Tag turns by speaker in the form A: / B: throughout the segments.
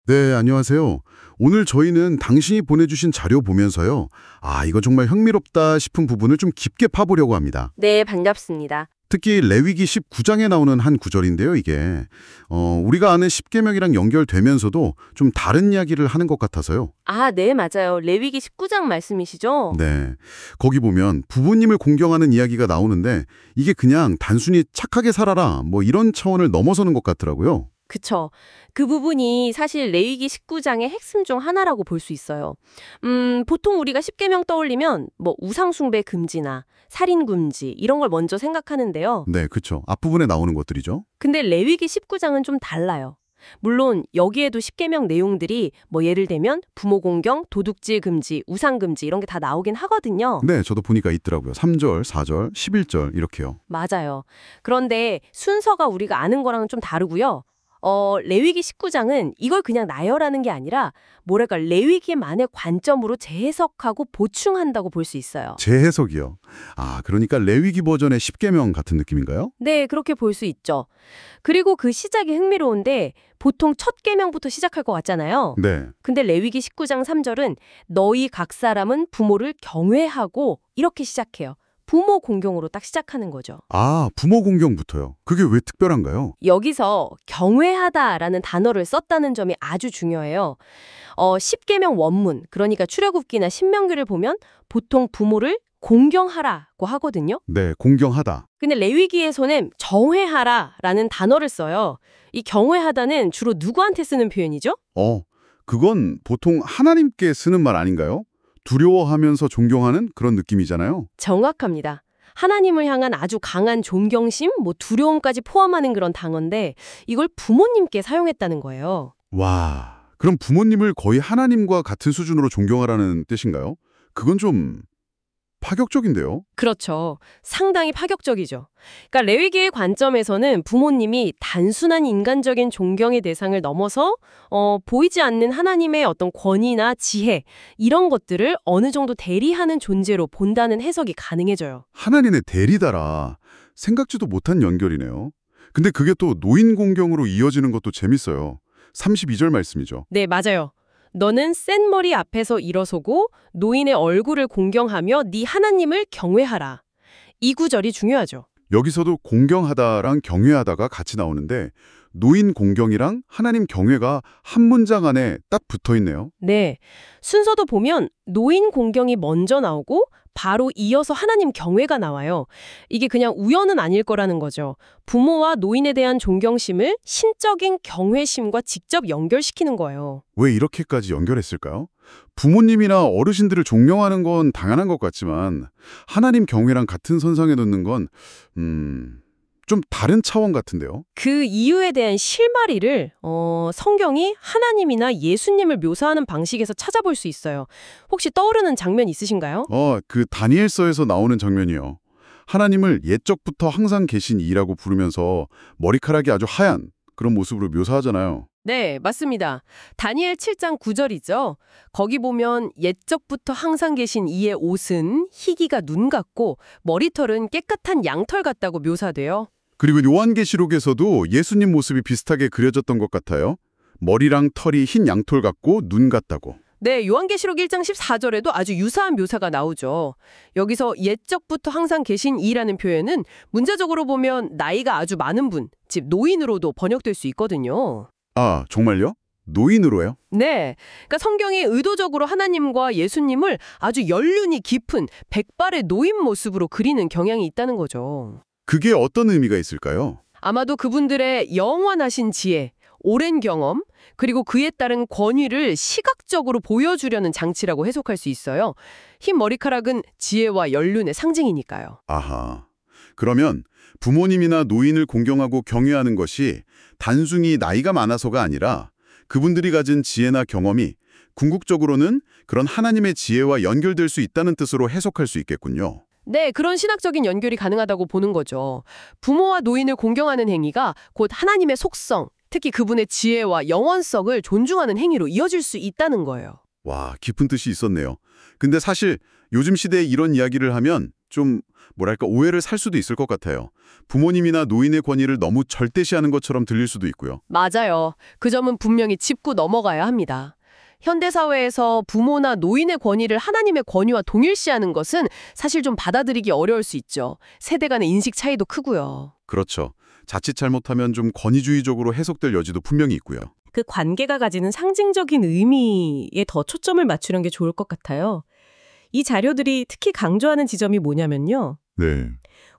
A: 네, 안녕하세요. 오늘 저희는 당신이 보내주신 자료 보면서요. 이거 정말 흥미롭다 싶은 부분을 좀 깊게 파보려고 합니다.
B: 네, 반갑습니다.
A: 특히 레위기 19장에 나오는 한 구절인데요, 이게. 우리가 아는 십계명이랑 연결되면서도 좀 다른 이야기를 하는 것 같아서요.
B: 네, 맞아요. 레위기 19장 말씀이시죠?
A: 네. 거기 보면 부모님을 공경하는 이야기가 나오는데 이게 그냥 단순히 착하게 살아라, 뭐 이런 차원을 넘어서는 것 같더라고요.
B: 그쵸. 그 부분이 사실 레위기 19장의 핵심 중 하나라고 볼 수 있어요. 보통 우리가 십계명 떠올리면 뭐 우상숭배 금지나 살인 금지 이런 걸 먼저 생각하는데요.
A: 네, 그쵸. 앞부분에 나오는 것들이죠.
B: 근데 레위기 19장은 좀 달라요. 물론 여기에도 십계명 내용들이 뭐 예를 들면 부모 공경, 도둑질 금지, 우상 금지 이런 게 다 나오긴 하거든요.
A: 네, 저도 보니까 있더라고요. 3절, 4절, 11절 이렇게요.
B: 맞아요. 그런데 순서가 우리가 아는 거랑은 좀 다르고요. 레위기 19장은 이걸 그냥 나열하는 게 아니라 뭐랄까 레위기만의 관점으로 재해석하고 보충한다고 볼 수 있어요.
A: 재해석이요. 그러니까 레위기 버전의 십계명 같은 느낌인가요?
B: 네, 그렇게 볼 수 있죠. 그리고 그 시작이 흥미로운데 보통 첫 계명부터 시작할 것 같잖아요.
A: 네.
B: 근데 레위기 19장 3절은 너희 각 사람은 부모를 경외하고 이렇게 시작해요. 부모 공경으로 딱 시작하는 거죠.
A: 부모 공경부터요. 그게 왜 특별한가요?
B: 여기서 경외하다라는 단어를 썼다는 점이 아주 중요해요. 십계명 원문, 그러니까 출애굽기나 신명기를 보면 보통 부모를 공경하라고 하거든요.
A: 네, 공경하다.
B: 근데 레위기에서는 정회하라라는 단어를 써요. 이 경외하다는 주로 누구한테 쓰는 표현이죠?
A: 그건 보통 하나님께 쓰는 말 아닌가요? 두려워하면서 존경하는 그런 느낌이잖아요.
B: 정확합니다. 하나님을 향한 아주 강한 존경심, 두려움까지 포함하는 그런 단어인데 이걸 부모님께 사용했다는 거예요.
A: 와, 그럼 부모님을 거의 하나님과 같은 수준으로 존경하라는 뜻인가요? 그건 좀 파격적인데요.
B: 그렇죠. 상당히 파격적이죠. 그러니까 레위기의 관점에서는 부모님이 단순한 인간적인 존경의 대상을 넘어서 보이지 않는 하나님의 어떤 권위나 지혜 이런 것들을 어느 정도 대리하는 존재로 본다는 해석이 가능해져요.
A: 하나님의 대리다라. 생각지도 못한 연결이네요. 근데 그게 또 노인 공경으로 이어지는 것도 재밌어요. 32절 말씀이죠.
B: 네, 맞아요. 너는 센 머리 앞에서 일어서고 노인의 얼굴을 공경하며 네 하나님을 경외하라. 이 구절이 중요하죠.
A: 여기서도 공경하다랑 경외하다가 같이 나오는데 노인 공경이랑 하나님 경외가 한 문장 안에 딱 붙어 있네요.
B: 네, 순서도 보면 노인 공경이 먼저 나오고 바로 이어서 하나님 경외가 나와요. 이게 그냥 우연은 아닐 거라는 거죠. 부모와 노인에 대한 존경심을 신적인 경외심과 직접 연결시키는 거예요.
A: 왜 이렇게까지 연결했을까요? 부모님이나 어르신들을 존경하는 건 당연한 것 같지만 하나님 경외랑 같은 선상에 놓는 건 좀 다른 차원 같은데요.
B: 그 이유에 대한 실마리를 성경이 하나님이나 예수님을 묘사하는 방식에서 찾아볼 수 있어요. 혹시 떠오르는 장면 있으신가요?
A: 그 다니엘서에서 나오는 장면이요. 하나님을 옛적부터 항상 계신 이라고 부르면서 머리카락이 아주 하얀 그런 모습으로 묘사하잖아요.
B: 네, 맞습니다. 다니엘 7장 9절이죠. 거기 보면 옛적부터 항상 계신 이의 옷은 희기가 눈 같고 머리털은 깨끗한 양털 같다고 묘사돼요.
A: 그리고 요한계시록에서도 예수님 모습이 비슷하게 그려졌던 것 같아요. 머리랑 털이 흰 양털 같고 눈 같다고.
B: 네, 요한계시록 1장 14절에도 아주 유사한 묘사가 나오죠. 여기서 옛적부터 항상 계신 이라는 표현은 문자적으로 보면 나이가 아주 많은 분, 즉 노인으로도 번역될 수 있거든요.
A: 정말요? 노인으로요?
B: 네, 그러니까 성경이 의도적으로 하나님과 예수님을 아주 연륜이 깊은 백발의 노인 모습으로 그리는 경향이 있다는 거죠.
A: 그게 어떤 의미가 있을까요?
B: 아마도 그분들의 영원하신 지혜, 오랜 경험, 그리고 그에 따른 권위를 시각적으로 보여주려는 장치라고 해석할 수 있어요. 흰 머리카락은 지혜와 연륜의 상징이니까요.
A: 아하. 그러면 부모님이나 노인을 공경하고 경외하는 것이 단순히 나이가 많아서가 아니라 그분들이 가진 지혜나 경험이 궁극적으로는 그런 하나님의 지혜와 연결될 수 있다는 뜻으로 해석할 수 있겠군요.
B: 네, 그런 신학적인 연결이 가능하다고 보는 거죠. 부모와 노인을 공경하는 행위가 곧 하나님의 속성, 특히 그분의 지혜와 영원성을 존중하는 행위로 이어질 수 있다는 거예요.
A: 와, 깊은 뜻이 있었네요. 근데 사실 요즘 시대에 이런 이야기를 하면 좀 뭐랄까 오해를 살 수도 있을 것 같아요. 부모님이나 노인의 권위를 너무 절대시하는 것처럼 들릴 수도 있고요.
B: 맞아요. 그 점은 분명히 짚고 넘어가야 합니다. 현대사회에서 부모나 노인의 권위를 하나님의 권위와 동일시하는 것은 사실 좀 받아들이기 어려울 수 있죠. 세대 간의 인식 차이도 크고요.
A: 그렇죠. 자칫 잘못하면 좀 권위주의적으로 해석될 여지도 분명히 있고요.
B: 그 관계가 가지는 상징적인 의미에 더 초점을 맞추는 게 좋을 것 같아요. 이 자료들이 특히 강조하는 지점이 뭐냐면요.
A: 네.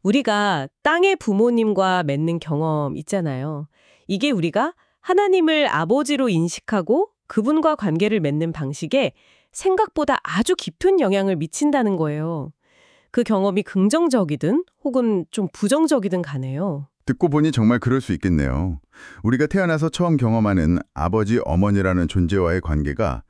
B: 우리가 땅의 부모님과 맺는 경험 있잖아요. 이게 우리가 하나님을 아버지로 인식하고 그분과 관계를 맺는 방식에 생각보다 아주 깊은 영향을 미친다는 거예요. 그 경험이 긍정적이든 혹은 좀 부정적이든 가네요.
C: 듣고 보니 정말 그럴 수 있겠네요. 우리가 태어나서 처음 경험하는 아버지, 어머니라는 존재와의 관계가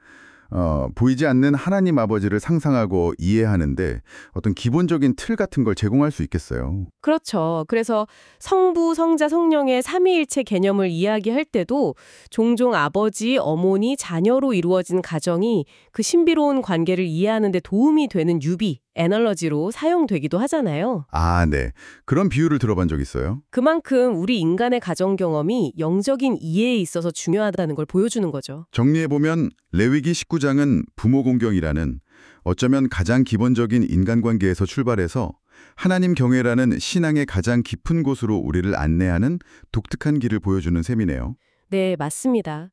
C: 보이지 않는 하나님 아버지를 상상하고 이해하는데 어떤 기본적인 틀 같은 걸 제공할 수 있겠어요.
B: 그렇죠. 그래서 성부, 성자, 성령의 삼위일체 개념을 이야기할 때도 종종 아버지, 어머니, 자녀로 이루어진 가정이 그 신비로운 관계를 이해하는 데 도움이 되는 유비, 애널러지로 사용되기도 하잖아요.
C: 아, 네. 그런 비유를 들어본 적 있어요.
B: 그만큼 우리 인간의 가정 경험이 영적인 이해에 있어서 중요하다는 걸 보여주는 거죠.
C: 정리해보면 레위기 19장은 부모 공경이라는 어쩌면 가장 기본적인 인간관계에서 출발해서 하나님 경외라는 신앙의 가장 깊은 곳으로 우리를 안내하는 독특한 길을 보여주는 셈이네요.
B: 네, 맞습니다.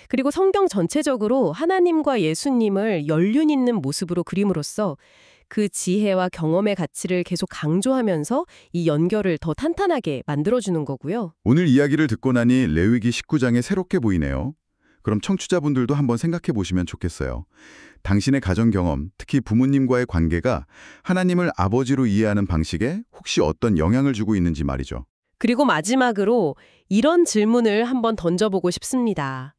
B: 그리고 성경 전체적으로 하나님과 예수님을 연륜 있는 모습으로 그림으로써 그 지혜와 경험의 가치를 계속 강조하면서 이 연결을 더 탄탄하게 만들어주는 거고요.
C: 오늘 이야기를 듣고 나니 레위기 19장에 새롭게 보이네요. 그럼 청취자분들도 한번 생각해 보시면 좋겠어요. 당신의 가정 경험, 특히 부모님과의 관계가 하나님을 아버지로 이해하는 방식에 혹시 어떤 영향을 주고 있는지 말이죠.
B: 그리고 마지막으로 이런 질문을 한번 던져보고 싶습니다.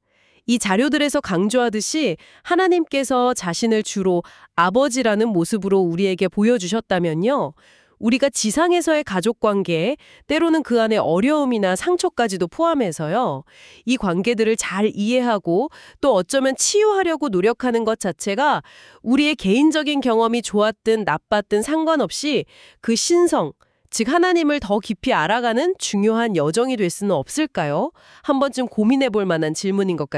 B: 이 자료들에서 강조하듯이 하나님께서 자신을 주로 아버지라는 모습으로 우리에게 보여주셨다면요. 우리가 지상에서의 가족관계에 때로는 그 안에 어려움이나 상처까지도 포함해서요. 이 관계들을 잘 이해하고 또 어쩌면 치유하려고 노력하는 것 자체가 우리의 개인적인 경험이 좋았든 나빴든 상관없이 그 신성, 즉 하나님을 더 깊이 알아가는 중요한 여정이 될 수는 없을까요? 한 번쯤 고민해 볼 만한 질문인 것 같아요.